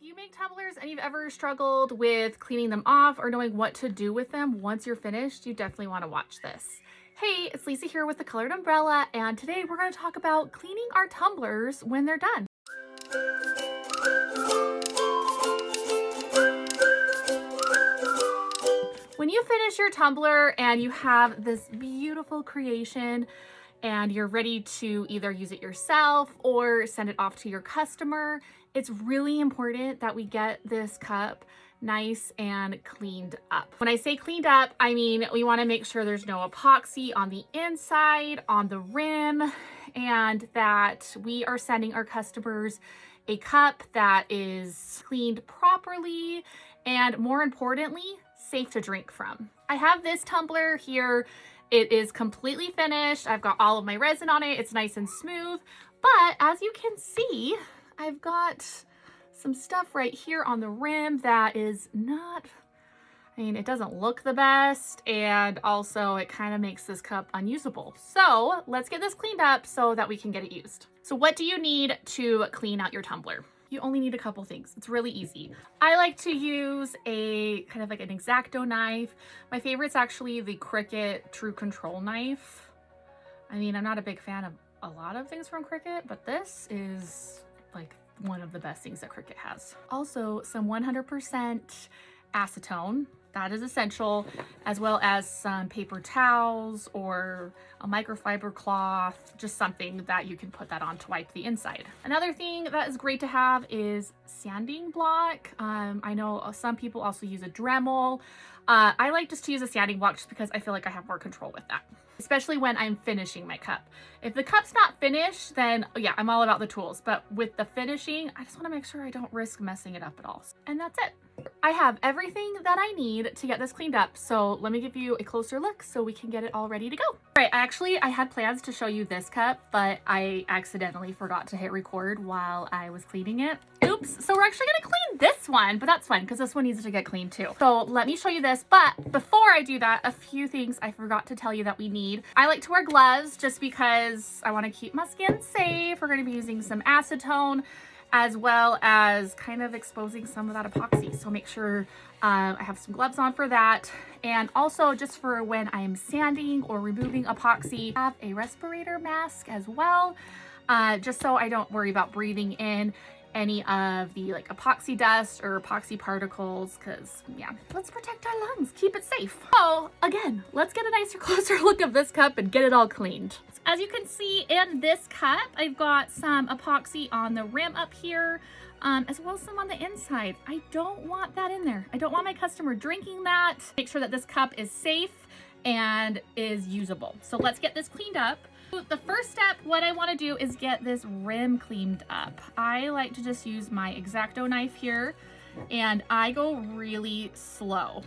You make tumblers and you've ever struggled with cleaning them off or knowing what to do with them once you're finished, you definitely want to watch this. Hey, it's Lisa here with the Colored Umbrella, and today we're going to talk about cleaning our tumblers when they're done. When you finish your tumbler and you have this beautiful creation and you're ready to either use it yourself or send it off to your customer, it's really important that we get this cup nice and cleaned up. When I say cleaned up, I mean we want to make sure there's no epoxy on the inside, on the rim, and that we are sending our customers a cup that is cleaned properly and, more importantly, safe to drink from. I have this tumbler here. It is completely finished. I've got all of my resin on it. It's nice and smooth, but as you can see, I've got some stuff right here on the rim that is not, I mean, it doesn't look the best, and also it kind of makes this cup unusable. So let's get this cleaned up so that we can get it used. So what do you need to clean out your tumbler? You only need a couple things. It's really easy. I like to use a kind of like an Acetone knife. My favorite's actually the Cricut True Control knife. I mean, I'm not a big fan of a lot of things from Cricut, but this is like one of the best things that Cricut has. Also, some 100% acetone. That is essential, as well as some paper towels or a microfiber cloth, just something that you can put that on to wipe the inside. Another thing that is great to have is sanding block. I know some people also use a Dremel. I like just to use a sanding block just because I feel like I have more control with that, especially when I'm finishing my cup. If the cup's not finished, then yeah, I'm all about the tools. But with the finishing, I just want to make sure I don't risk messing it up at all. And that's it. I have everything that I need to get this cleaned up. So let me give you a closer look so we can get it all ready to go. All right, I had plans to show you this cup, but I accidentally forgot to hit record while I was cleaning it. Oops. So we're actually gonna clean this one, but that's fun because this one needs to get cleaned too. So let me show you this. But before I do that, a few things I forgot to tell you that we need. I like to wear gloves just because I want to keep my skin safe. We're going to be using some acetone, as well as kind of exposing some of that epoxy. So make sure I have some gloves on for that. And also just for when I'm sanding or removing epoxy, I have a respirator mask as well, just so I don't worry about breathing in any of the like epoxy dust or epoxy particles, because yeah, let's protect our lungs, keep it safe. So again, let's get a nicer, closer look of this cup and get it all cleaned. As you can see in this cup, I've got some epoxy on the rim up here, as well as some on the inside. I don't want that in there. I don't want my customer drinking that. Make sure that this cup is safe and is usable. So let's get this cleaned up. The first step, what I want to do is get this rim cleaned up. I like to just use my X-Acto knife here, and I go really slow.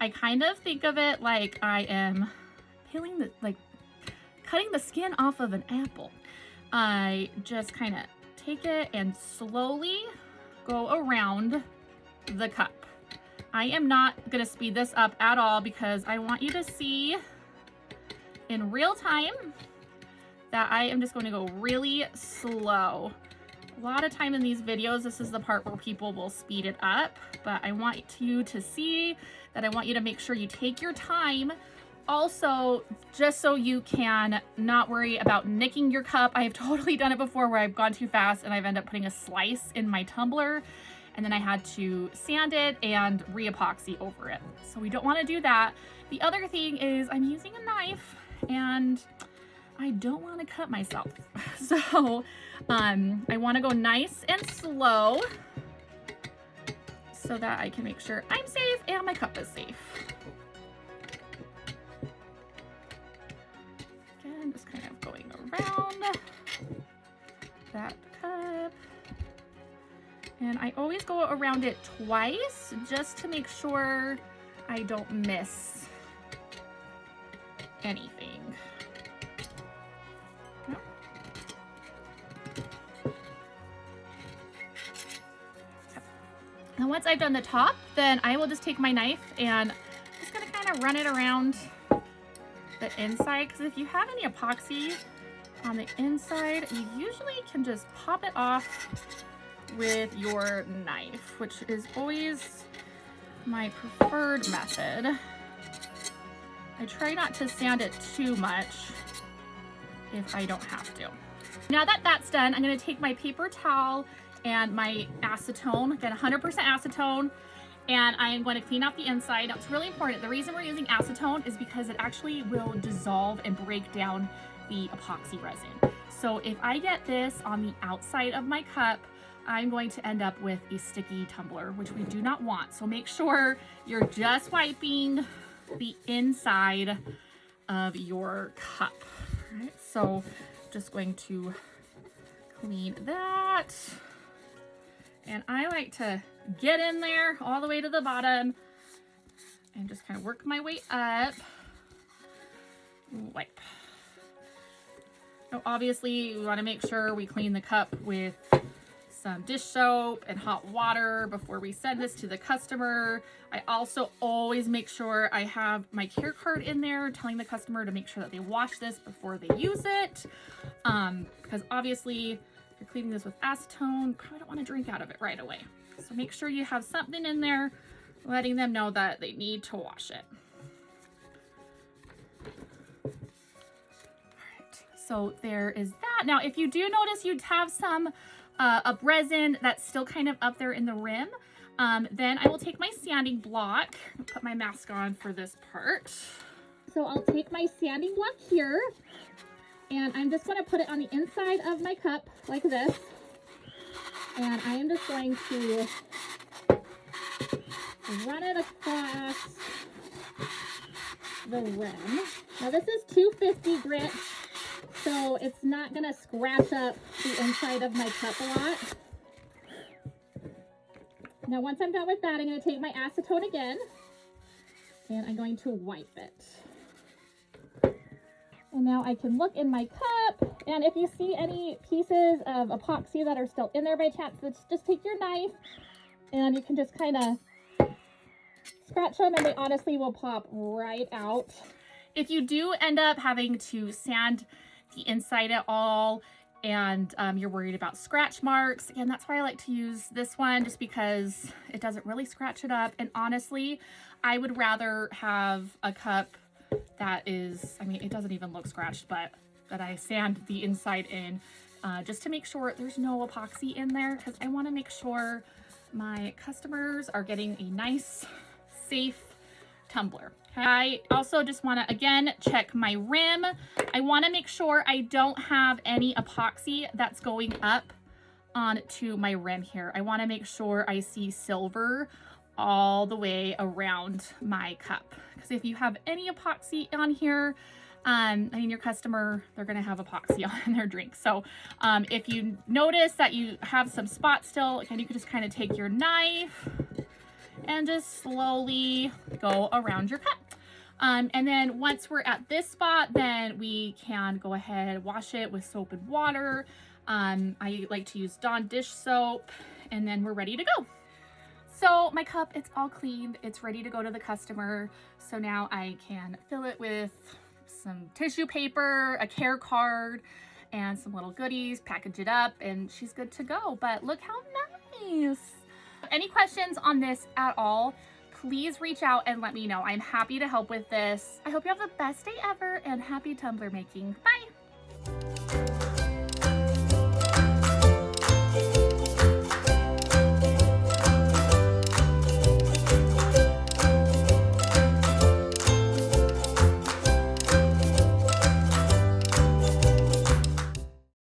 I kind of think of it like I am peeling the, like cutting the skin off of an apple. I just kind of take it and slowly go around the cup. I am not going to speed this up at all because I want you to see in real time that I am just going to go really slow. A lot of time in these videos, this is the part where people will speed it up, but I want you to see that I want you to make sure you take your time. Also, just so you can not worry about nicking your cup. I have totally done it before where I've gone too fast and I've ended up putting a slice in my tumbler, and then I had to sand it and re-epoxy over it. So we don't want to do that. The other thing is I'm using a knife and I don't want to cut myself. So I want to go nice and slow so that I can make sure I'm safe and my cup is safe. Again, just kind of going around that cup. And I always go around it twice just to make sure I don't miss anything. Now once I've done the top, then I will just take my knife and I'm just gonna kind of run it around the inside, because if you have any epoxy on the inside, you usually can just pop it off with your knife, which is always my preferred method. I try not to sand it too much if I don't have to. Now that that's done, I'm going to take my paper towel and my acetone, again 100% acetone, and I am going to clean out the inside. Now it's really important. The reason we're using acetone is because it actually will dissolve and break down the epoxy resin. So if I get this on the outside of my cup, I'm going to end up with a sticky tumbler, which we do not want. So make sure you're just wiping the inside of your cup. All right, so just going to clean that. And I like to get in there all the way to the bottom and just kind of work my way up. Wipe. Now, obviously, we want to make sure we clean the cup with some dish soap and hot water before we send this to the customer. I also always make sure I have my care card in there telling the customer to make sure that they wash this before they use it. Because obviously, if you're cleaning this with acetone, you probably don't want to drink out of it right away. So make sure you have something in there letting them know that they need to wash it. So there is that. Now, if you do notice you'd have some of resin that's still kind of up there in the rim, then I will take my sanding block, put my mask on for this part. So I'll take my sanding block here, and I'm just going to put it on the inside of my cup like this. And I am just going to run it across the rim. Now this is 250 grit. So it's not going to scratch up the inside of my cup a lot. Now once I'm done with that, I'm going to take my acetone again and I'm going to wipe it. And now I can look in my cup, and if you see any pieces of epoxy that are still in there by chance, just take your knife and you can just kind of scratch them, and they honestly will pop right out. If you do end up having to sand the inside at all and you're worried about scratch marks, again, that's why I like to use this one, just because it doesn't really scratch it up. And honestly, I would rather have a cup that is, I mean, it doesn't even look scratched, but that I sand the inside in just to make sure there's no epoxy in there, because I want to make sure my customers are getting a nice, safe tumbler. I also just want to, again, check my rim. I want to make sure I don't have any epoxy that's going up onto my rim here. I want to make sure I see silver all the way around my cup, because if you have any epoxy on here, I mean, your customer, they're going to have epoxy on their drink. So if you notice that you have some spots still, again, you can just kind of take your knife and just slowly go around your cup. And then once we're at this spot, then we can go ahead and wash it with soap and water. I like to use Dawn dish soap, and then we're ready to go. So my cup, it's all cleaned. It's ready to go to the customer. So now I can fill it with some tissue paper, a care card, and some little goodies, package it up, and she's good to go. But look how nice. Any questions on this at all, please reach out and let me know. I'm happy to help with this. I hope you have the best day ever, and happy tumbler making. Bye.